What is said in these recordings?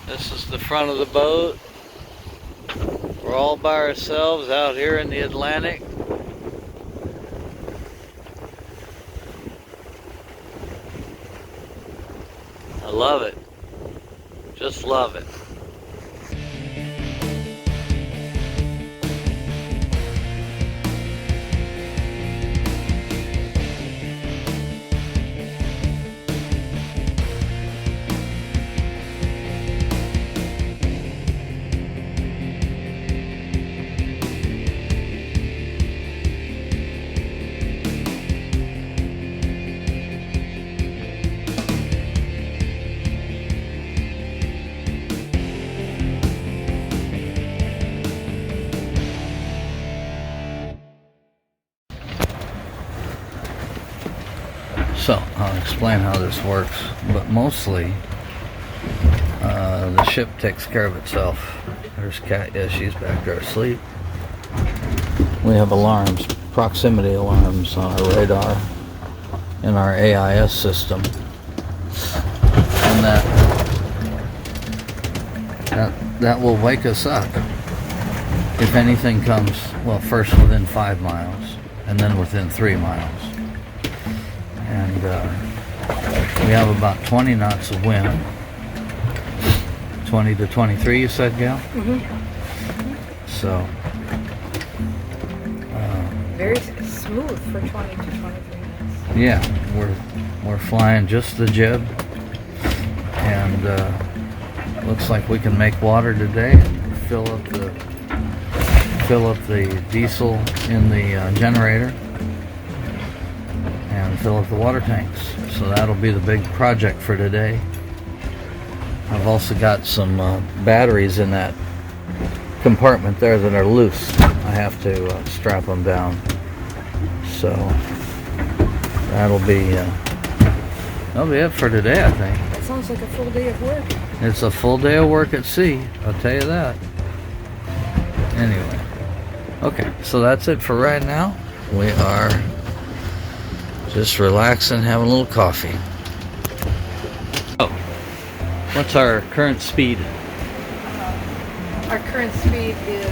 This is the front of the boat. We're all by ourselves out here in the Atlantic. I love it. Just love it. So, I'll explain how this works, but mostly the ship takes care of itself. There's Kat, yeah, she's back there asleep. We have alarms, proximity alarms on our radar in our AIS system, and that will wake us up if anything comes, well, first within 5 miles and then within 3 miles. And we have about 20 knots of wind. 20 to 23, you said, Gail? Mm-hmm. So. Very smooth for 20 to 23 knots. Yeah, we're flying just the jib, and looks like we can make water today. Fill up the diesel in the generator. And fill up the water tanks. So that'll be the big project for today. I've also got some batteries in that compartment there that are loose. I have to strap them down. So that'll be it for today, I think. That sounds like a full day of work. It's a full day of work at sea, I'll tell you that. Anyway, okay, so that's it for right now. We are just relaxing, having a little coffee. Oh, what's our current speed? Our current speed is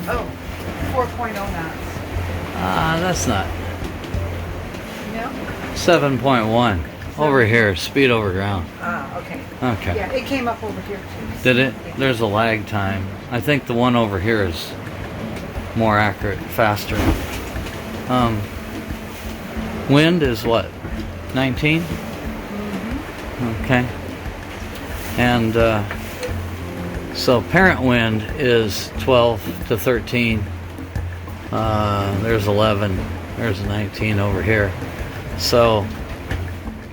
4.0 knots. That's not. No? 7.1. Over here, speed over ground. Okay. Okay. Yeah, it came up over here too. Did it? Yeah. There's a lag time. I think the one over here is more accurate, faster. Wind is what? 19? Mm-hmm. Okay. And so parent wind is 12 to 13. There's 11. There's 19 over here. So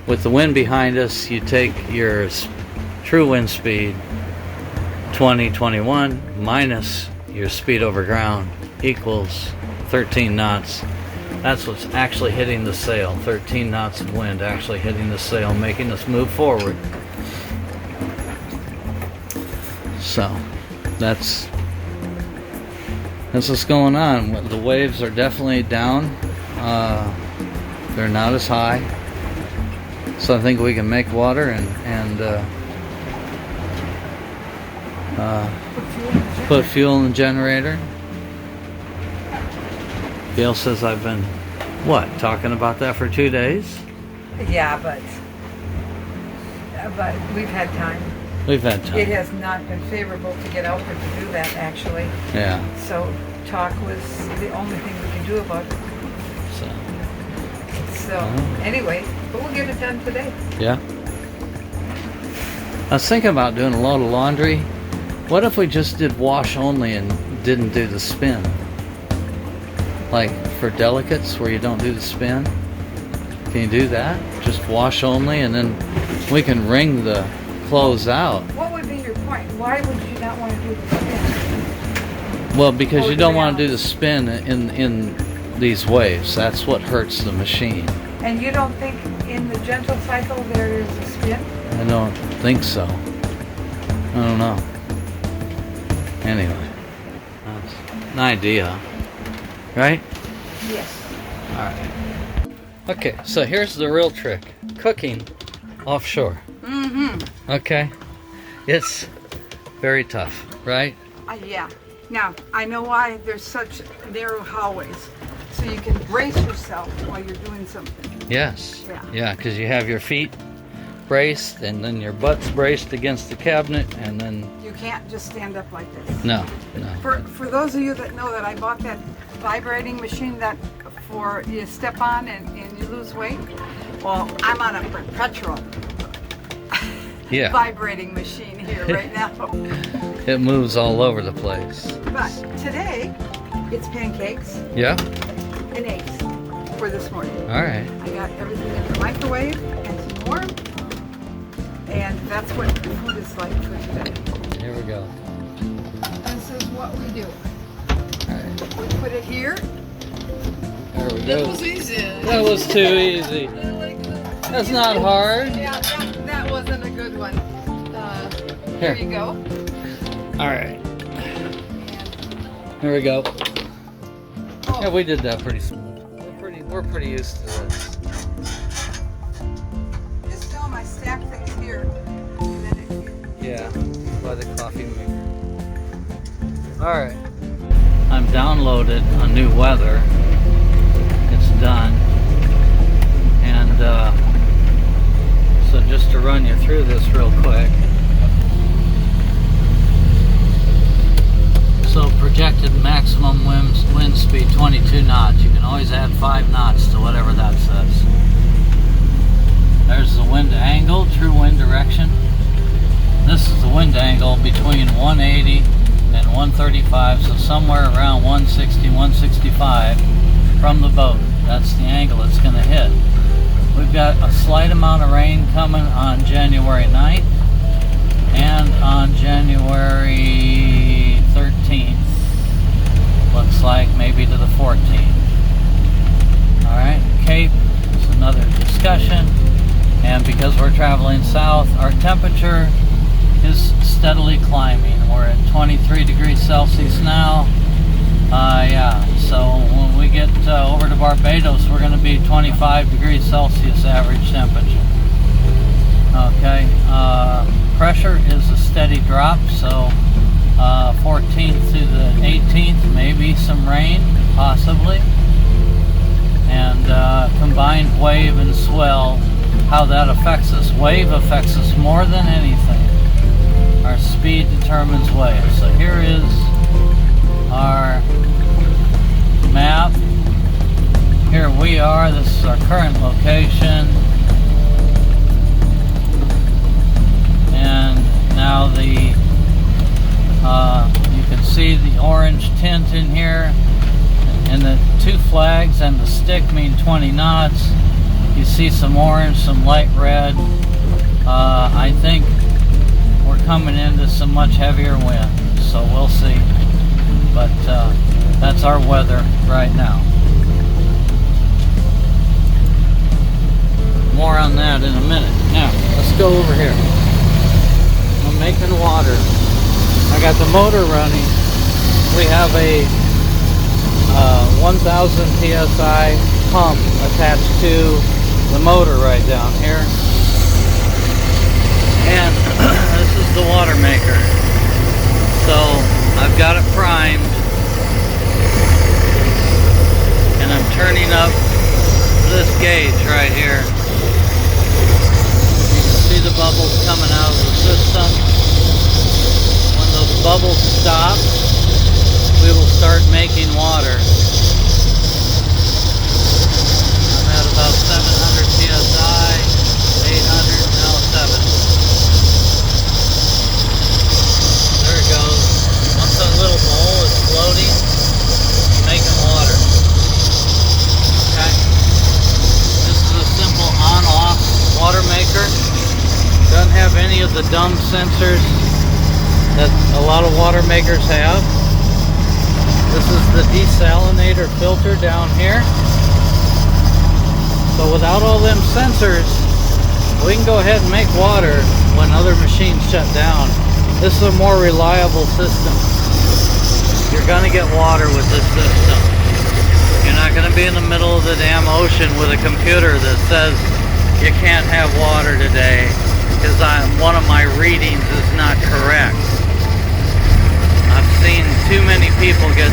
with the wind behind us, you take your true wind speed, 20, 21, minus your speed over ground equals 13 knots. That's what's actually hitting the sail. 13 knots of wind actually hitting the sail, making us move forward. So that's what's going on. The waves are definitely down. They're not as high. So I think we can make water and put fuel in the generator. Gail says I've been, talking about that for 2 days? Yeah, but we've had time. We've had time. It has not been favorable to get out there to do that, actually. Yeah. So talk was the only thing we could do about it. So anyway, but we'll get it done today. Yeah. I was thinking about doing a load of laundry. What if we just did wash only and didn't do the spin? Like for delicates where you don't do the spin? Can you do that? Just wash only, and then we can wring the clothes out. What would be your point? Why would you not want to do the spin? Well, because you don't want to do the spin in these waves. That's what hurts the machine. And you don't think in the gentle cycle there is a spin? I don't think so. I don't know. Anyway, that's an idea, right? Yes. All right. Okay, so here's the real trick. Cooking offshore. Mm-hmm. Okay? It's very tough, right? Yeah. Now, I know why there's such narrow hallways. So you can brace yourself while you're doing something. Yes. Yeah. Yeah, because you have your feet braced and then your butt's braced against the cabinet, and then... You can't just stand up like this. No, no. For those of you that know that I bought that vibrating machine that for you step on and you lose weight, well, I'm on a perpetual Yeah. vibrating machine here right now. It moves all over the place. But today, it's pancakes Yeah? and eggs for this morning. All right. I got everything in the microwave and some warm, and that's what the food is like for today. Here we go. This is what we do. All right. We put it here. There we That go. was easy. That was too easy. That's not hard. Yeah, that wasn't a good one. Here you go. All right. Here we go. Oh, Yeah, we did that pretty smooth. We're pretty used to this. just tell them I stack things here. And then Yeah, by the coffee maker. All right. I'm downloaded a new weather. It's done. And so just to run you through this real quick. So projected maximum wind speed 22 knots. You can always add 5 knots to whatever that says. There's the wind angle, true wind direction. This is the wind angle between 180 and 135, so somewhere around 160, 165 from the boat. That's the angle it's going to hit. We've got a slight amount of rain coming on January 9th and on January 13th. Looks like maybe to the 14th. Alright, Cape is another discussion. And because we're traveling south, our temperature is steadily climbing. We're at 23 degrees Celsius now. Yeah, so when we get over to Barbados, we're going to be 25 degrees Celsius average temperature. Okay, pressure is a steady drop, so 14th to the 18th, maybe some rain, possibly. And combined wave and swell, how that affects us. Wave affects us more than anything. Our speed determines wave. So here is our map. Here we are. This is our current location. And now you can see the orange tint in here. And the 2 flags and the stick mean 20 knots. You see some orange, some light red. I think we're coming into some much heavier wind, so we'll see. But that's our weather right now. More on that in a minute. Now, let's go over here. I'm making water. I got the motor running. We have a 1000 psi pump attached to the motor right down here. And this is the water maker. So I've got it primed. And I'm turning up this gauge right here. You can see the bubbles coming out of the system. When those bubbles stop, we will start making water. I'm at about 700 psi, 800, now 7. There it goes. Once that little bowl is floating, it's making water. Okay? This is a simple on-off water maker. Doesn't have any of the dumb sensors that a lot of water makers have. This is the desalinator filter down here. So without all them sensors, we can go ahead and make water when other machines shut down. This is a more reliable system. You're going to get water with this system. You're not going to be in the middle of the damn ocean with a computer that says you can't have water today. because one of my readings is not correct. I've seen too many people get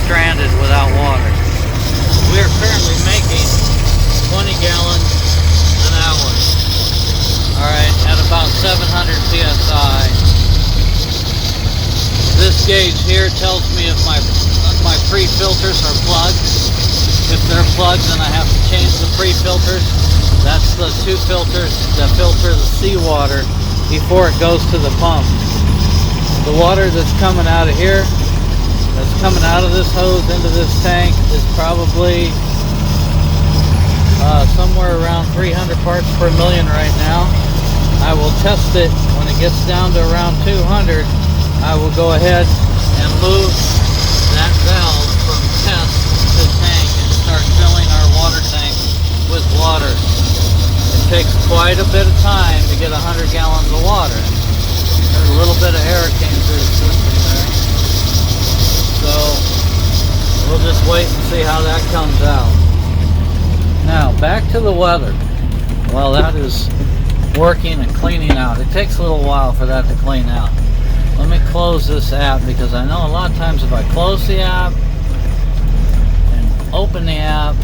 stranded without water. We are currently making 20 gallons an hour. Alright, at about 700 psi. This gauge here tells me if my pre-filters are plugged. If they're plugged, then I have to change the pre-filters. That's the two filters that filter the seawater before it goes to the pump. The water that's coming out of here, that's coming out of this hose into this tank, is probably somewhere around 300 parts per million right now. I will test it when it gets down to around 200. I will go ahead and move that valve from test to tank and start filling our water tank with water. It takes quite a bit of time to get 100 gallons of water. There's a little bit of air came through the system there. So we'll just wait and see how that comes out. Now back to the weather. Well, that is working and cleaning out. It takes a little while for that to clean out. Let me close this app, because I know a lot of times if I close the app and open the app,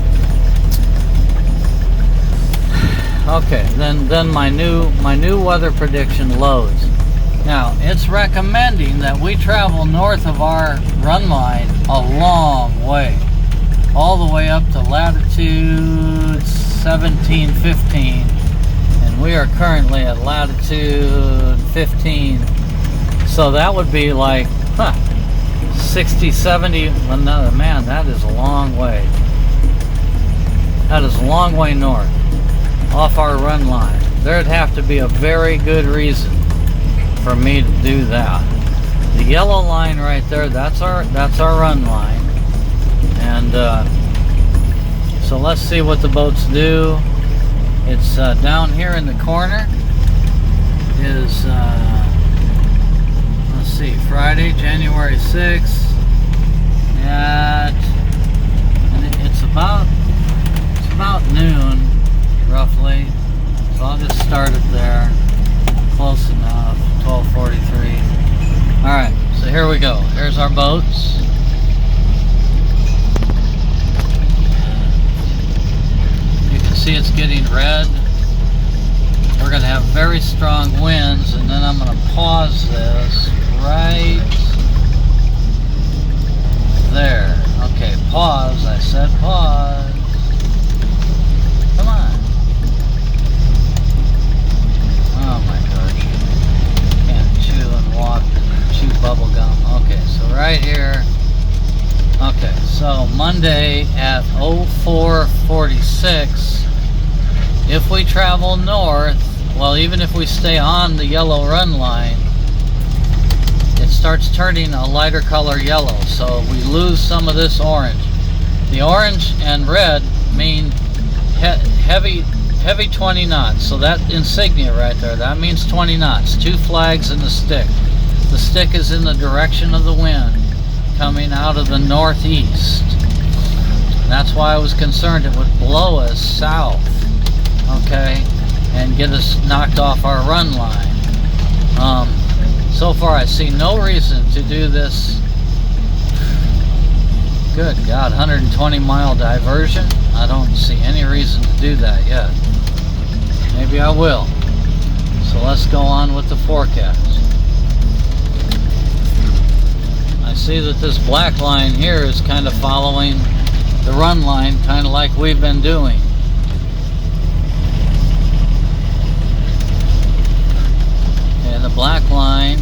okay, then my new weather prediction loads. Now it's recommending that we travel north of our run line a long way, all the way up to latitude 1715, and we are currently at latitude 15. So that would be like 60, 70. Well, no, man, that is a long way. That is a long way north, off our run line. There'd have to be a very good reason for me to do that. The yellow line right there, that's our run line. And so let's see what the boats do. It's down here in the corner is let's see, Friday, January 6th and it's about noon roughly. So I'll just start it there. Close enough. 12:43. Alright, so here we go. Here's our boats. You can see it's getting red. We're going to have very strong winds, and then I'm going to pause this right there. Okay, pause. I said pause. Come on. Oh my gosh. Can't chew and walk and chew bubble gum. Okay, so right here. Okay, so Monday at 04:46, if we travel north, well, even if we stay on the yellow run line, it starts turning a lighter color yellow, so we lose some of this orange. The orange and red mean heavy 20 knots, so that insignia right there, that means 20 knots. Two flags and the stick. The stick is in the direction of the wind, coming out of the northeast. That's why I was concerned it would blow us south, okay, and get us knocked off our run line. So far I see no reason to do this. Good God, 120 mile diversion. I don't see any reason to do that yet. Maybe I will. So let's go on with the forecast. I see that this black line here is kind of following the run line, kind of like we've been doing. And the black line,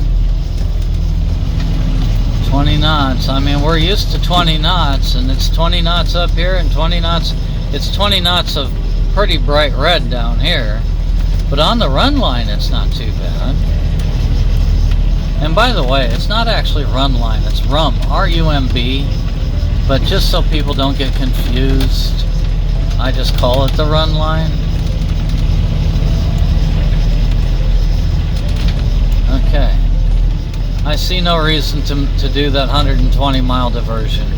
20 knots. I mean, we're used to 20 knots, and it's 20 knots up here and 20 knots. It's 20 knots of pretty bright red down here. But on the run line, it's not too bad. And by the way, it's not actually run line, it's RUMB, R-U-M-B. But just so people don't get confused, I just call it the run line. Okay. I see no reason to do that 120 mile diversion.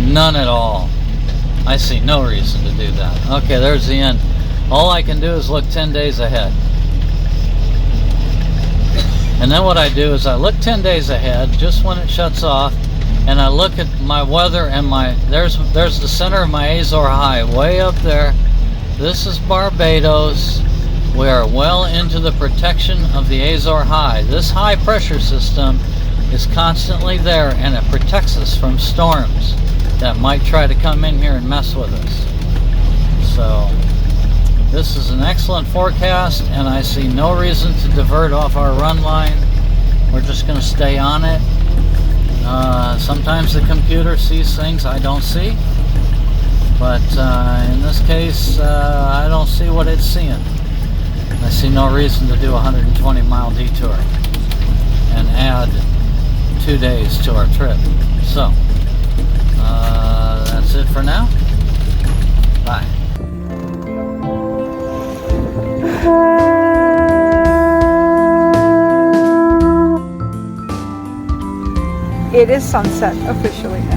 None at all. I see no reason to do that. Okay, there's the end. All I can do is look 10 days ahead. And then what I do is I look 10 days ahead, just when it shuts off, and I look at my weather and there's the center of my Azore High way up there. This is Barbados. We are well into the protection of the Azore High. This high pressure system is constantly there, and it protects us from storms that might try to come in here and mess with us. So this is an excellent forecast, and I see no reason to divert off our run line. We're just going to stay on it. Sometimes the computer sees things I don't see, but in this case I don't see what it's seeing. I see no reason to do a 120-mile detour and add 2 days to our trip. So that's it for now. Bye. It is sunset officially now.